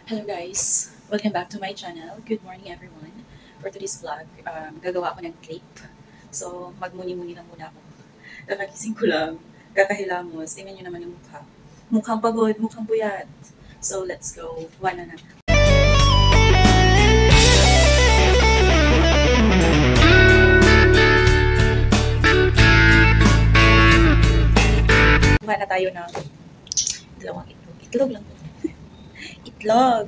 Hello guys! Welcome back to my channel. Good morning everyone. For today's vlog, gagawa ako ng cake. So, magmuni-muni lang muna ako. Kakagising ko lang, kakahilamos. Tingnan nyo naman yung mukha. Mukhang pagod, mukhang buyat. So, let's go. One na. Kuha na tayo ng dalawang itlog. Itlog lang po. Itlog.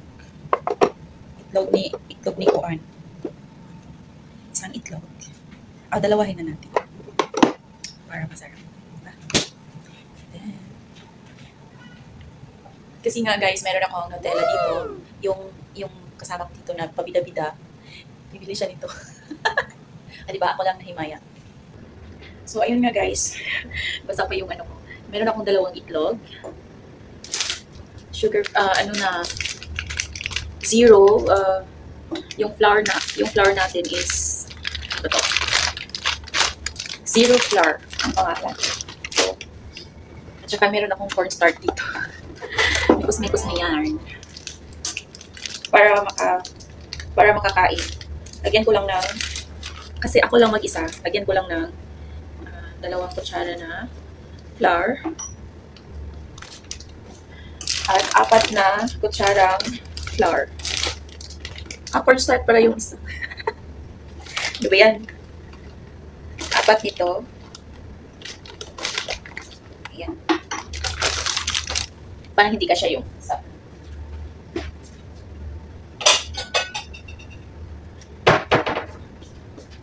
Itlog ni Kuan. Isang itlog. Dalawahin na natin. Para masarap. Kasi nga guys, meron akong Nutella dito. Yung kasama ko dito na pabida-bida. Bibili siya nito. Diba? Ako lang nahimaya. So, ayun nga guys. Basta pa yung ano ko. Meron akong dalawang itlog. Sugar, zero. Yung flour natin is ito. Zero flour ang pangalan. So, at saka meron akong cornstarch dito. Mikos-mikos na yarn. Para makakain. Lagyan ko lang ng, kasi ako lang mag-isa, lagyan ko lang ng 2 kutsara na flour. At 4 na kutsarang flour. Cornstarch pala yung isa. Diba yan? 4 nito. Ayan. Parang hindi kasya yung isa.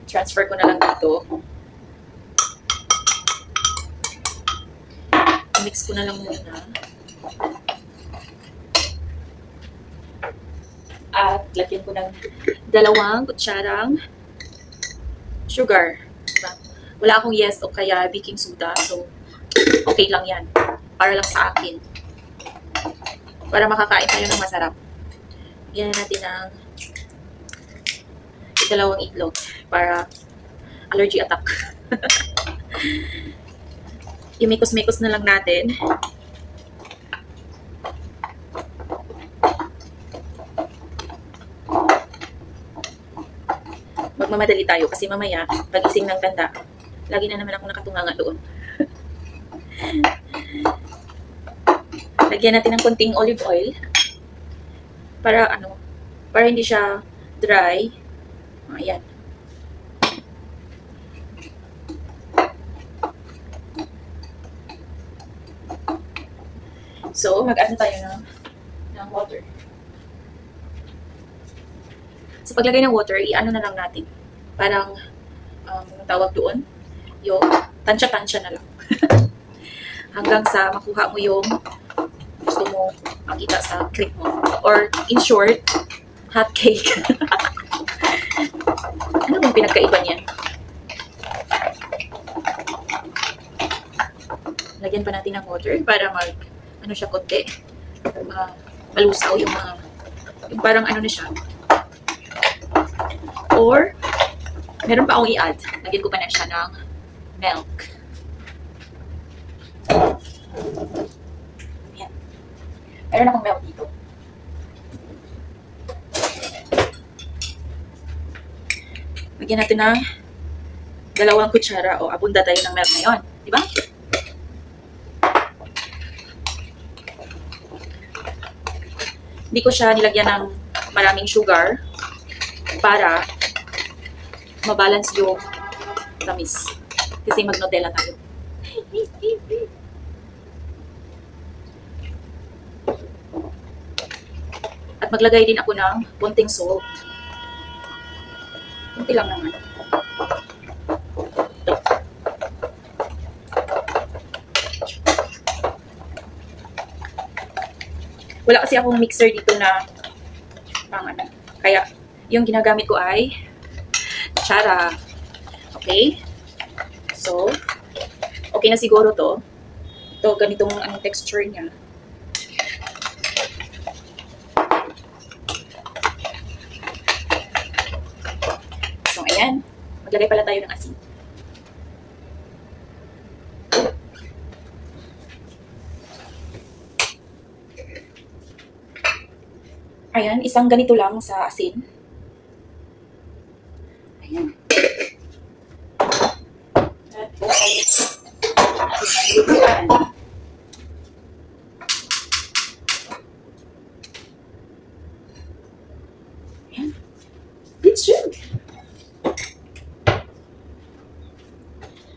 Transfer ko na lang dito. Mix ko na lang muna. At lagyan ko ng 2 kutsarang sugar. Diba? Wala akong yes o kaya baking soda. So, okay lang yan. Para lang sa akin. Para makakain tayo ng masarap. Yan natin ng 2 itlog. Para allergy attack. Imikos-mikos na lang natin. Magmamadali tayo kasi mamaya, pagising ng tanda, lagi na naman ako nakatunganga doon. Lagyan natin ng konting olive oil para hindi siya dry. Ayan. So, mag-ano tayo ng water. Sa paglagay ng water, i-ano na lang natin. Parang, tawag doon, yung tansya-tansya na lang. Hanggang sa makuha mo yung gusto mo makita sa cake mo. Or, in short, hot cake. Ano bang pinagkaiba niyan? Lagyan pa natin ng water para ano siya, konti. Malusaw yung yung parang ano na siya. Or, meron pa akong i-add. Lagyan ko pa na siya ng milk. Ayan. Meron akong milk dito. Lagyan natin ng 2 kutsara. O, abunda tayo ng milk ngayon. Diba? Hindi ko siya nilagyan ng maraming sugar para mabalance yung tamis. Kasi mag-Nutella tayo. At maglagay din ako ng konting salt. Konti lang naman. Wala kasi akong mixer dito na kaya yung ginagamit ko ay kutsara. Okay? So, okay na siguro to. Ito, ganitong texture niya. So, ayan. Maglagay pala tayo ng asin. Ayan, isang ganito lang sa asin. Ayan. At ayan. It's good.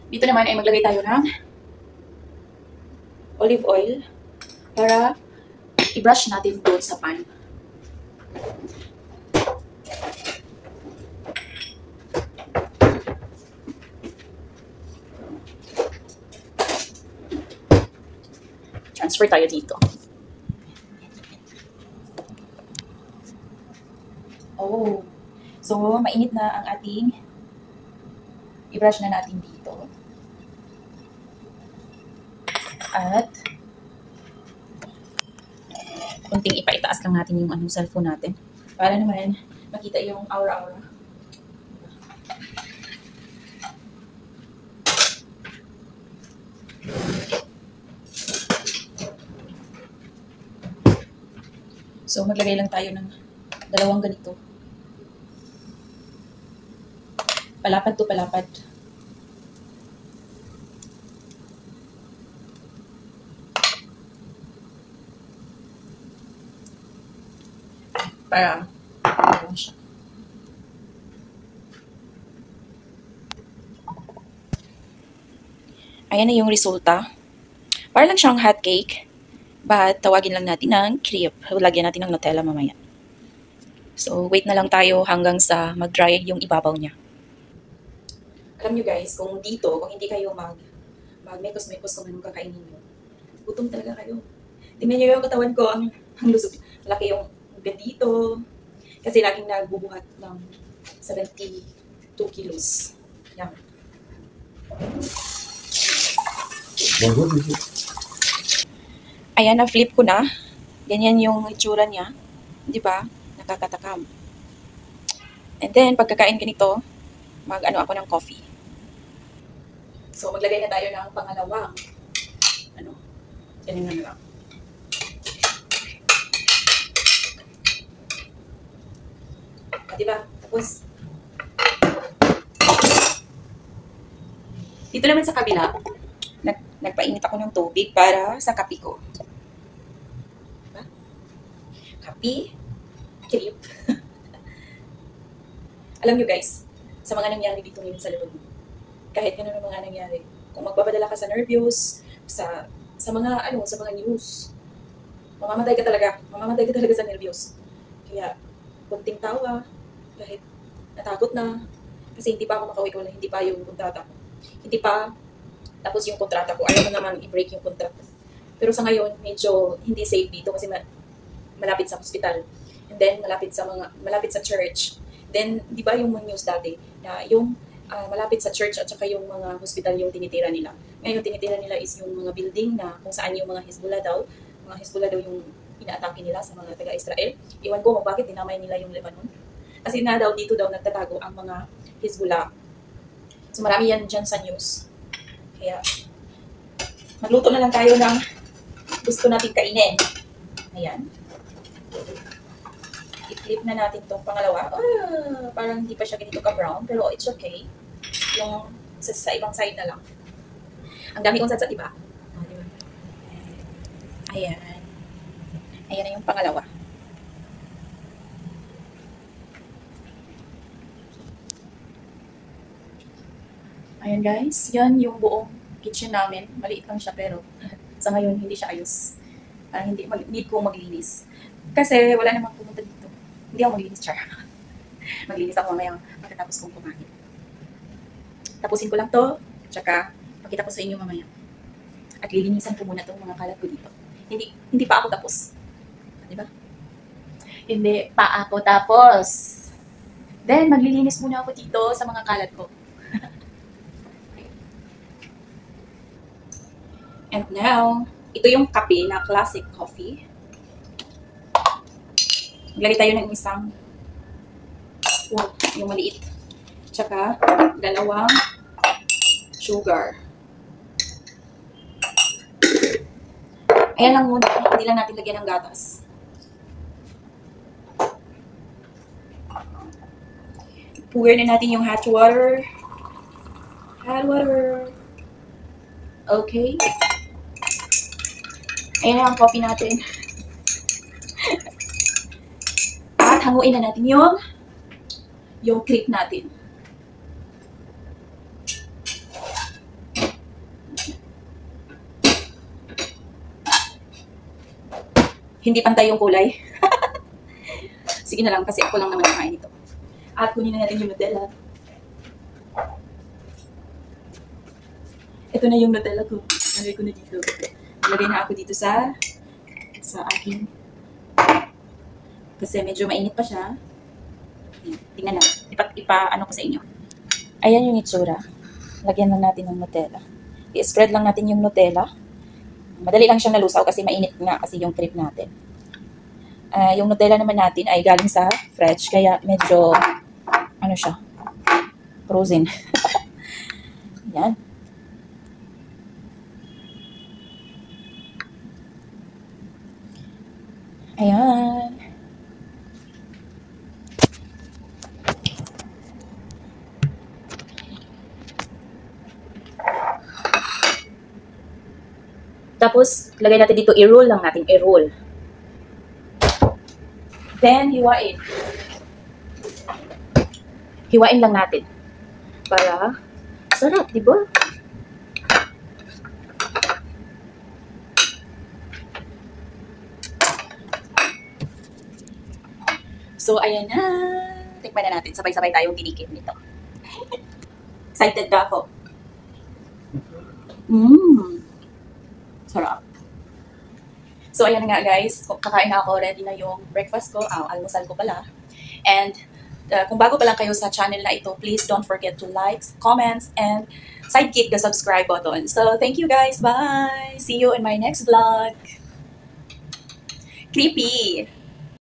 Dito naman ay maglagay tayo ng olive oil para i-brush natin doon sa pan. Transfer tayo dito. Oh, so mainit na ang ating i-brush na natin dito. At kunting ipaitaas lang natin yung cellphone natin para naman makita yung aura-aura. So maglagay lang tayo ng 2 ganito. Palapad to palapad. Para ano siya. Ayan na yung resulta. Para lang siyang hot cake, but tawagin lang natin ng crepe. Lagyan natin ng Nutella mamaya. So, wait na lang tayo hanggang sa mag-dry yung ibabaw niya. Alam nyo guys, kung dito, kung hindi kayo mag-mekos-mekos kung anong kakainin nyo, gutom talaga kayo. Tingnan nyo yung katawan ko, ang lusog. Malaki yung dito. Kasi laging nagbubuhat ng 72 kilos. Yan. Ayan, na-flip ko na. Ganyan yung itsura niya. Di ba? Nakakatakam. And then, pagkakain ganito, mag-ano ako ng coffee. So, maglagay na tayo ng pangalawang. Ganyan na lang. Diba? Tapos, dito naman sa kabila, nagpainit ako ng tubig para sa kape ko. Diba? Kape, crepe. Alam nyo guys, sa mga nangyari dito ngayon sa loob, kahit ganun ang mga nangyari, kung magpapadala ka sa nervyos, sa mga news, mamamatay ka talaga sa nervyos. Kaya, kunting tawa, kahit natakot na, kasi hindi pa ako makauwi, hindi pa yung kontrata ko. Hindi pa tapos yung kontrata ko. Ayaw ko naman i-break yung kontrata. Pero sa ngayon, medyo hindi safe dito kasi malapit sa hospital. And then, malapit sa church. Then, di ba yung news dati, na yung malapit sa church at saka yung mga hospital yung tinitira nila. Ngayon, tinitira nila is yung mga building na kung saan yung mga Hezbollah daw yung inaatake nila sa mga taga-Israel. Iwan ko kung bakit dinamay nila yung Lebanon. Kasi dito daw nagtatago ang mga Hezbollah. So marami yan dyan sa news. Kaya, magluto na lang tayo ng gusto natin kainin. Ayan. I-flip na natin itong pangalawa. Parang hindi pa siya ganito ka-brown, pero it's okay. Yung sa ibang side na lang. Ang dami kong satsat, diba? Diba? Ayan. Ayan na yung pangalawa. Ayan guys, yan yung buong kitchen namin. Maliit lang siya pero sa ngayon hindi siya ayos. Need ko maglinis. Kasi wala namang pumunta dito. Hindi ako maglinis, char. Maglinis ako mamaya pagkatapos kong kumain. Tapusin ko lang to, tsaka pakita ko sa inyo mamaya. At lilinisan ko muna itong mga kalat ko dito. Hindi pa ako tapos. Diba? Hindi pa ako tapos. Then, maglilinis muna ako dito sa mga kalat ko. And now, ito yung kape na classic coffee. Maglagay tayo ng isang, yung maliit. Tsaka, 2 sugar. Ayan lang muna, hindi lang natin lagyan ng gatas. Pour na natin yung hot water. Hot water. Okay. Ayan na ang coffee natin. At hanguin na natin yung crepe natin. Hindi pantay yung kulay. Sige na lang kasi ako lang naman kain ito. At kunin na natin yung Nutella. Ito na yung Nutella ko. Lagay ko na dito. Lagay na ako dito sa akin. Kasi medyo mainit pa siya. Tingnan na. Ano ko sa inyo. Ayan yung itsura. Lagyan lang natin ng Nutella. I-spread lang natin yung Nutella. Madali lang siyang nalusaw kasi mainit nga kasi yung crepe natin. Yung Nutella naman natin ay galing sa fridge. Kaya medyo, ano siya, frozen. Yan. Ayan. Tapos, lagay natin dito, i-roll lang natin, i-roll. Then, hiwain. Hiwain lang natin. Para, sarap, di ba? So, ayan na. Tikman na natin. Sabay-sabay tayong tinikit nito. Excited na ako. Sarap. So, ayan nga guys. Kakain na ako. Ready na yung breakfast ko. Almusal ko pala. And kung bago pa lang kayo sa channel na ito, please don't forget to like, comments, and sidekick the subscribe button. So, thank you guys. Bye! See you in my next vlog. Creepy!